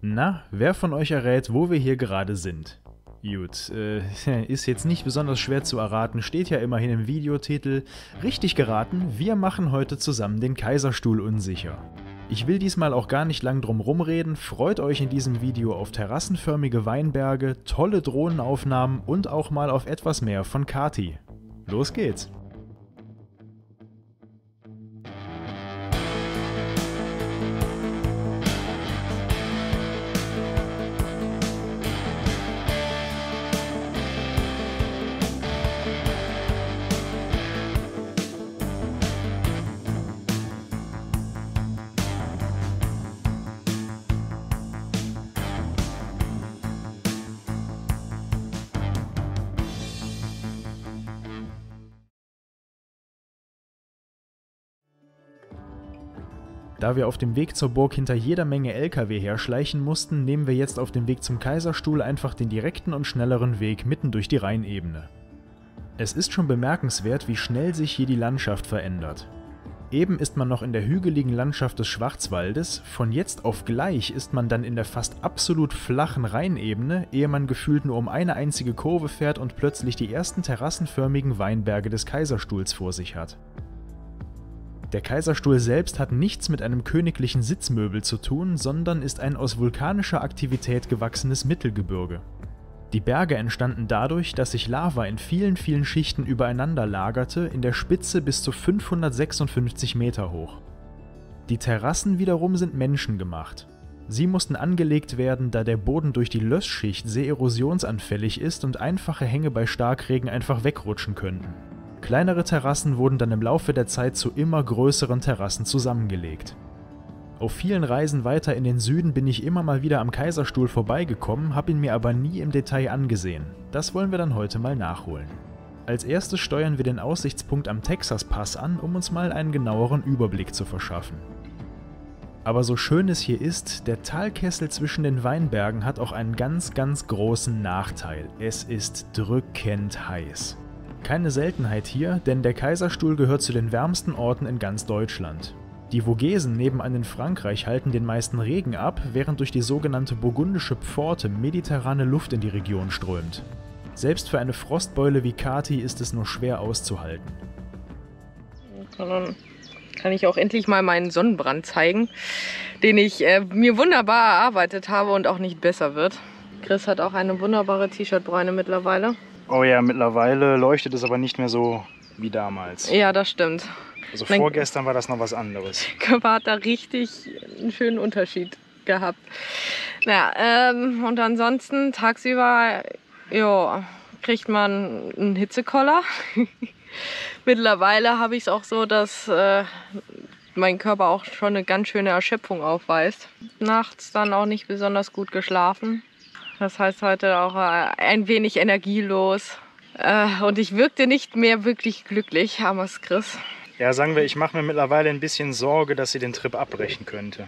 Na, wer von euch errät, wo wir hier gerade sind? Gut, ist jetzt nicht besonders schwer zu erraten, steht ja immerhin im Videotitel. Richtig geraten, wir machen heute zusammen den Kaiserstuhl unsicher. Ich will diesmal auch gar nicht lang drum rumreden, freut euch in diesem Video auf terrassenförmige Weinberge, tolle Drohnenaufnahmen und auch mal auf etwas mehr von Kati. Los geht's! Da wir auf dem Weg zur Burg hinter jeder Menge LKW herschleichen mussten, nehmen wir jetzt auf dem Weg zum Kaiserstuhl einfach den direkten und schnelleren Weg mitten durch die Rheinebene. Es ist schon bemerkenswert, wie schnell sich hier die Landschaft verändert. Eben ist man noch in der hügeligen Landschaft des Schwarzwaldes, von jetzt auf gleich ist man dann in der fast absolut flachen Rheinebene, ehe man gefühlt nur um eine einzige Kurve fährt und plötzlich die ersten terrassenförmigen Weinberge des Kaiserstuhls vor sich hat. Der Kaiserstuhl selbst hat nichts mit einem königlichen Sitzmöbel zu tun, sondern ist ein aus vulkanischer Aktivität gewachsenes Mittelgebirge. Die Berge entstanden dadurch, dass sich Lava in vielen Schichten übereinander lagerte, in der Spitze bis zu 556 Meter hoch. Die Terrassen wiederum sind menschengemacht. Sie mussten angelegt werden, da der Boden durch die Lössschicht sehr erosionsanfällig ist und einfache Hänge bei Starkregen einfach wegrutschen könnten. Kleinere Terrassen wurden dann im Laufe der Zeit zu immer größeren Terrassen zusammengelegt. Auf vielen Reisen weiter in den Süden bin ich immer mal wieder am Kaiserstuhl vorbeigekommen, habe ihn mir aber nie im Detail angesehen. Das wollen wir dann heute mal nachholen. Als erstes steuern wir den Aussichtspunkt am Texas-Pass an, um uns mal einen genaueren Überblick zu verschaffen. Aber so schön es hier ist, der Talkessel zwischen den Weinbergen hat auch einen ganz großen Nachteil. Es ist drückend heiß. Keine Seltenheit hier, denn der Kaiserstuhl gehört zu den wärmsten Orten in ganz Deutschland. Die Vogesen nebenan in Frankreich halten den meisten Regen ab, während durch die sogenannte burgundische Pforte mediterrane Luft in die Region strömt. Selbst für eine Frostbeule wie Kati ist es nur schwer auszuhalten. Dann kann ich auch endlich mal meinen Sonnenbrand zeigen, den ich mir wunderbar erarbeitet habe und auch nicht besser wird. Chris hat auch eine wunderbare T-Shirt-Bräune mittlerweile. Oh ja, mittlerweile leuchtet es aber nicht mehr so wie damals. Ja, das stimmt. Also vorgestern war das noch was anderes. Körper hat da richtig einen schönen Unterschied gehabt. Ja, und ansonsten tagsüber kriegt man einen Hitzekoller. Mittlerweile habe ich es auch so, dass mein Körper auch schon eine ganz schöne Erschöpfung aufweist. Nachts dann auch nicht besonders gut geschlafen. Das heißt heute auch ein wenig energielos. Und ich wirkte nicht mehr wirklich glücklich, armes Chris. Ja, sagen wir, ich mache mir mittlerweile ein bisschen Sorge, dass sie den Trip abbrechen könnte.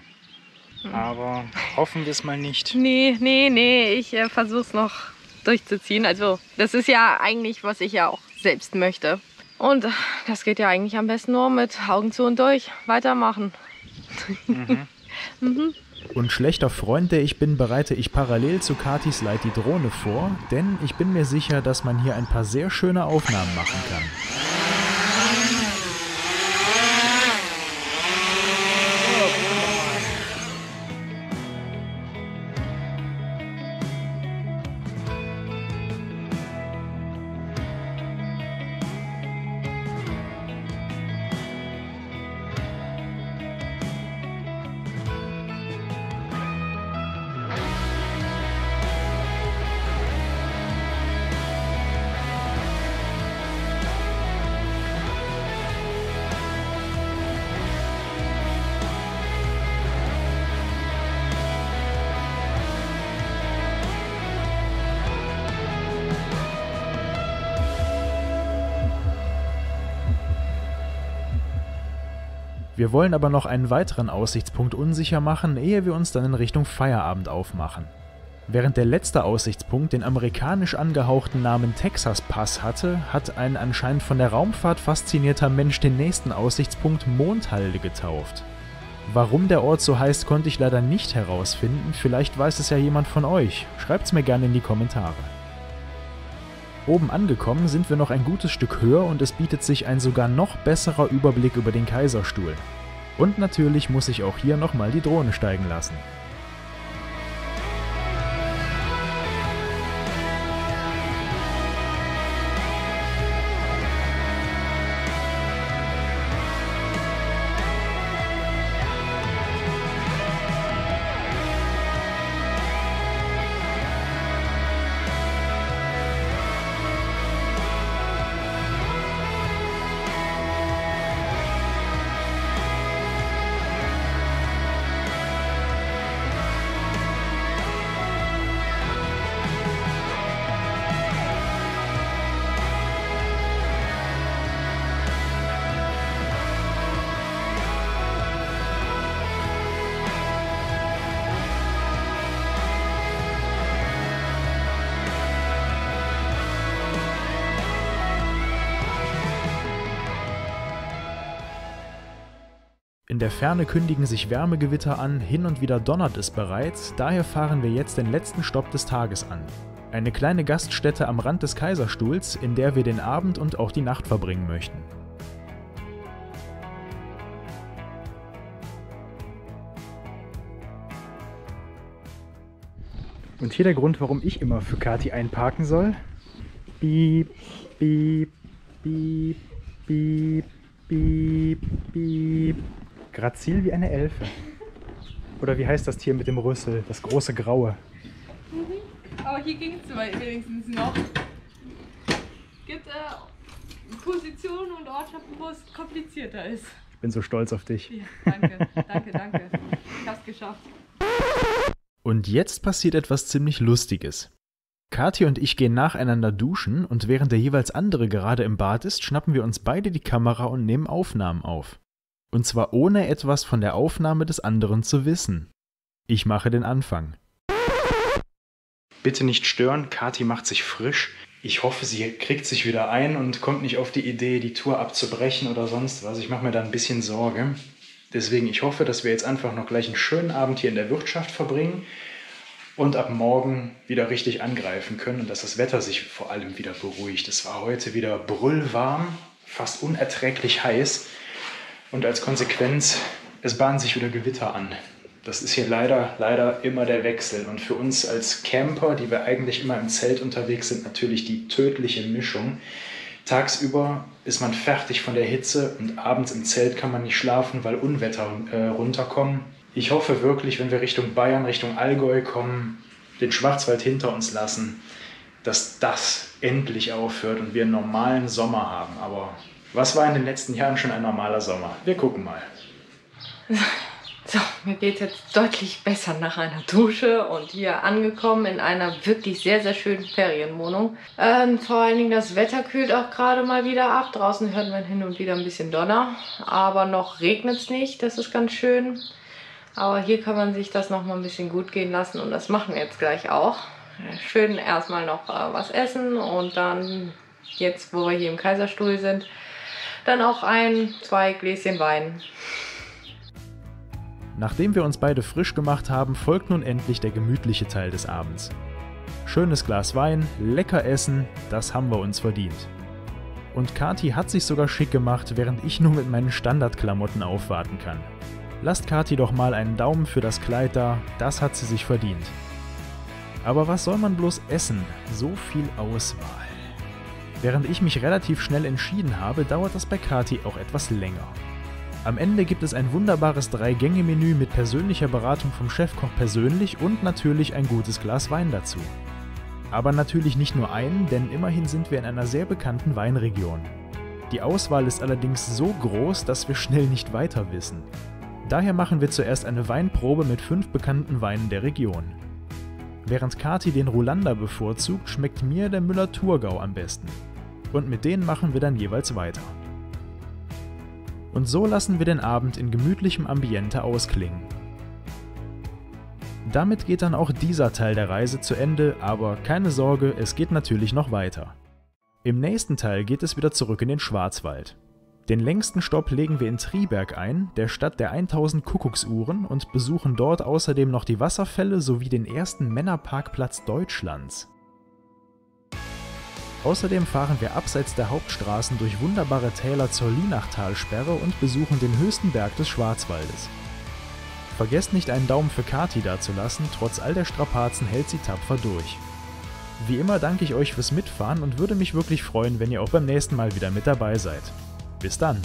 Aber hoffen wir es mal nicht. Nee, ich versuche es noch durchzuziehen. Also das ist ja eigentlich, was ich ja auch selbst möchte. Und das geht ja eigentlich am besten nur mit Augen zu und durch. Weitermachen. Und schlechter Freund, der ich bin, bereite ich parallel zu Katis Leid die Drohne vor, denn ich bin mir sicher, dass man hier ein paar sehr schöne Aufnahmen machen kann. Wir wollen aber noch einen weiteren Aussichtspunkt unsicher machen, ehe wir uns dann in Richtung Feierabend aufmachen. Während der letzte Aussichtspunkt den amerikanisch angehauchten Namen Texas Pass hatte, hat ein anscheinend von der Raumfahrt faszinierter Mensch den nächsten Aussichtspunkt Mondhalde getauft. Warum der Ort so heißt, konnte ich leider nicht herausfinden, vielleicht weiß es ja jemand von euch. Schreibt's mir gerne in die Kommentare. Oben angekommen sind wir noch ein gutes Stück höher und es bietet sich ein sogar noch besserer Überblick über den Kaiserstuhl. Und natürlich muss ich auch hier nochmal die Drohne steigen lassen. In der Ferne kündigen sich Wärmegewitter an, hin und wieder donnert es bereits, daher fahren wir jetzt den letzten Stopp des Tages an. Eine kleine Gaststätte am Rand des Kaiserstuhls, in der wir den Abend und auch die Nacht verbringen möchten. Und hier der Grund, warum ich immer für Kathi einparken soll. Piep, piep, piep, piep, piep, piep. Grazil wie eine Elfe. Oder wie heißt das Tier mit dem Rüssel? Das große Graue. Aber hier ging es wenigstens noch. Gibt Positionen und Ortschaften, wo es komplizierter ist. Ich bin so stolz auf dich. Ja, danke, danke, danke. Ich hab's geschafft. Und jetzt passiert etwas ziemlich Lustiges. Kathi und ich gehen nacheinander duschen und während der jeweils andere gerade im Bad ist, schnappen wir uns beide die Kamera und nehmen Aufnahmen auf. Und zwar ohne etwas von der Aufnahme des anderen zu wissen. Ich mache den Anfang. Bitte nicht stören, Kathi macht sich frisch. Ich hoffe, sie kriegt sich wieder ein und kommt nicht auf die Idee, die Tour abzubrechen oder sonst was. Ich mache mir da ein bisschen Sorge. Deswegen, ich hoffe, dass wir jetzt einfach noch gleich einen schönen Abend hier in der Wirtschaft verbringen und ab morgen wieder richtig angreifen können und dass das Wetter sich vor allem wieder beruhigt. Es war heute wieder brüllwarm, fast unerträglich heiß. Und als Konsequenz, es bahnen sich wieder Gewitter an. Das ist hier leider immer der Wechsel. Und für uns als Camper, die wir eigentlich immer im Zelt unterwegs sind, natürlich die tödliche Mischung. Tagsüber ist man fertig von der Hitze und abends im Zelt kann man nicht schlafen, weil Unwetter runterkommen. Ich hoffe wirklich, wenn wir Richtung Bayern, Richtung Allgäu kommen, den Schwarzwald hinter uns lassen, dass das endlich aufhört und wir einen normalen Sommer haben. Aber was war in den letzten Jahren schon ein normaler Sommer? Wir gucken mal. So, mir geht es jetzt deutlich besser nach einer Dusche und hier angekommen in einer wirklich sehr, sehr schönen Ferienwohnung. Vor allen Dingen das Wetter kühlt auch gerade mal wieder ab. Draußen hört man hin und wieder ein bisschen Donner, aber noch regnet es nicht. Das ist ganz schön. Aber hier kann man sich das noch mal ein bisschen gut gehen lassen und das machen wir jetzt gleich auch. Schön erstmal noch was essen und dann, jetzt wo wir hier im Kaiserstuhl sind, dann auch 1-2 Gläschen Wein. Nachdem wir uns beide frisch gemacht haben, folgt nun endlich der gemütliche Teil des Abends. Schönes Glas Wein, lecker essen, das haben wir uns verdient. Und Kathi hat sich sogar schick gemacht, während ich nur mit meinen Standardklamotten aufwarten kann. Lasst Kathi doch mal einen Daumen für das Kleid da, das hat sie sich verdient. Aber was soll man bloß essen? So viel Auswahl. Während ich mich relativ schnell entschieden habe, dauert das bei Kathi auch etwas länger. Am Ende gibt es ein wunderbares 3-Gänge-Menü mit persönlicher Beratung vom Chefkoch persönlich und natürlich ein gutes Glas Wein dazu. Aber natürlich nicht nur einen, denn immerhin sind wir in einer sehr bekannten Weinregion. Die Auswahl ist allerdings so groß, dass wir schnell nicht weiter wissen. Daher machen wir zuerst eine Weinprobe mit 5 bekannten Weinen der Region. Während Kathi den Rolander bevorzugt, schmeckt mir der Müller-Thurgau am besten. Und mit denen machen wir dann jeweils weiter. Und so lassen wir den Abend in gemütlichem Ambiente ausklingen. Damit geht dann auch dieser Teil der Reise zu Ende, aber keine Sorge, es geht natürlich noch weiter. Im nächsten Teil geht es wieder zurück in den Schwarzwald. Den längsten Stopp legen wir in Triberg ein, der Stadt der 1000 Kuckucksuhren, und besuchen dort außerdem noch die Wasserfälle sowie den ersten Männerparkplatz Deutschlands. Außerdem fahren wir abseits der Hauptstraßen durch wunderbare Täler zur Lienachtalsperre und besuchen den höchsten Berg des Schwarzwaldes. Vergesst nicht, einen Daumen für Kati dazulassen, trotz all der Strapazen hält sie tapfer durch. Wie immer danke ich euch fürs Mitfahren und würde mich wirklich freuen, wenn ihr auch beim nächsten Mal wieder mit dabei seid. Bis dann!